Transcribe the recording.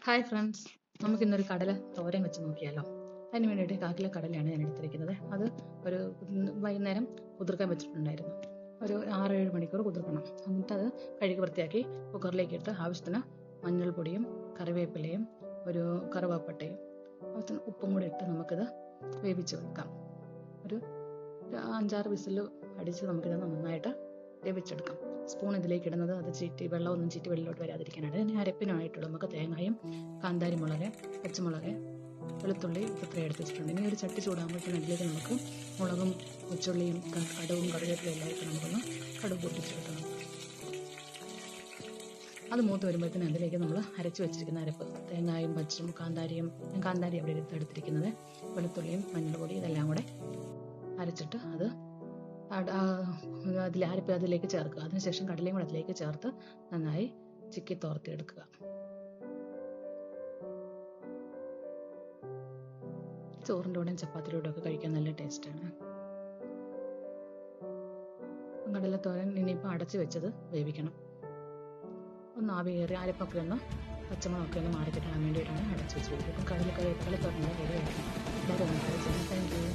Hi friends, നമുക്കിന്നൊരു കടല തോരൻ വെച്ച് നോക്കിയാലോ. അതിന് വേണ്ടിയിട്ട് കാക്കിലെ കടലയാണ് ഞാൻ എടുത്തിരിക്കുന്നത്. അത് ഒരു വൈകുന്നേരം കുതിർക്കാൻ വെച്ചിട്ടുണ്ടായിരുന്നു. ഒരു 6-7 മണിക്കൂർ കുതിർക്കണം. എന്നിട്ട് അത് കഴുകി വൃത്തിയാക്കി കുക്കറിലേക്ക് ഇട്ട് ആവശ്യത്തിന് മഞ്ഞൾപ്പൊടിയും കറിവേപ്പിലയും ഒരു കറുവാപ്പട്ടയും ആവശ്യത്തിന് ഉപ്പും കൂടി ഇട്ട് നമുക്കിത് വേവിച്ച് വെക്കാം. ഒരു 5-6 വിസിൽ അടിച്ച് നമുക്കിത് നന്നായിട്ട് വേവിച്ചെടുക്കാം. സ്പൂൺ ഇതിലേക്ക് ഇടുന്നത് അത് വെള്ളമൊന്നും ചീറ്റി വെള്ളിലോട്ട് വരാതിരിക്കാനാണ്. ഇതിന് അരപ്പിനായിട്ടുള്ള നമുക്ക് തേങ്ങയും കാന്താരി മുളക്, പച്ചമുളക്, വെളുത്തുള്ളി ഇത്രയും എടുത്ത് വെച്ചിട്ടുണ്ട്. ഇനി ഒരു ചട്ടി ചൂടാകുമ്പോഴത്തേനും അതിലേക്ക് നമുക്ക് മുളകും കൊച്ചുള്ളിയും കടുവും കറിവേപ്പിലയും എല്ലാം ഇട്ട് നമുക്കൊന്ന് കടുക് പൊട്ടിച്ചെടുക്കണം. അത് മൂത്ത് വരുമ്പോഴത്തേനും അതിലേക്ക് നമ്മൾ അരച്ച് വെച്ചിരിക്കുന്ന അരപ്പ്, തേങ്ങയും പച്ചും കാന്താരി അവിടെ എടുത്തിരിക്കുന്നത്, വെളുത്തുള്ളിയും മഞ്ഞൾപ്പൊടി ഇതെല്ലാം കൂടെ അരച്ചിട്ട് അത് അതിലേക്ക് ചേർക്കുക. അതിനുശേഷം കടലയും കൂടെ അതിലേക്ക് ചേർത്ത് നന്നായി ചിക്കി തോർത്തിയെടുക്കുക. ചോറിൻ്റെ കൂടെയും ചപ്പാത്തിയുടെ കൂടെ ഒക്കെ കഴിക്കാൻ നല്ല ടേസ്റ്റാണ്. കടലത്തോരൻ ഇനിയിപ്പോൾ അടച്ച് വെച്ചത് വേവിക്കണം. ഒന്ന് ആവി കയറി അരപ്പൊക്കെ ഒന്ന് പച്ചമുളകൊക്കെ ഒന്ന് മാറി കിട്ടാൻ വേണ്ടിയിട്ടാണ് അടച്ച് വെച്ച് വേവിക്കും. കടലത്തോരൻ റെഡി ആയിരിക്കും. എല്ലാവരും ഒന്ന് ട്രൈ ചെയ്യണം. Thank you.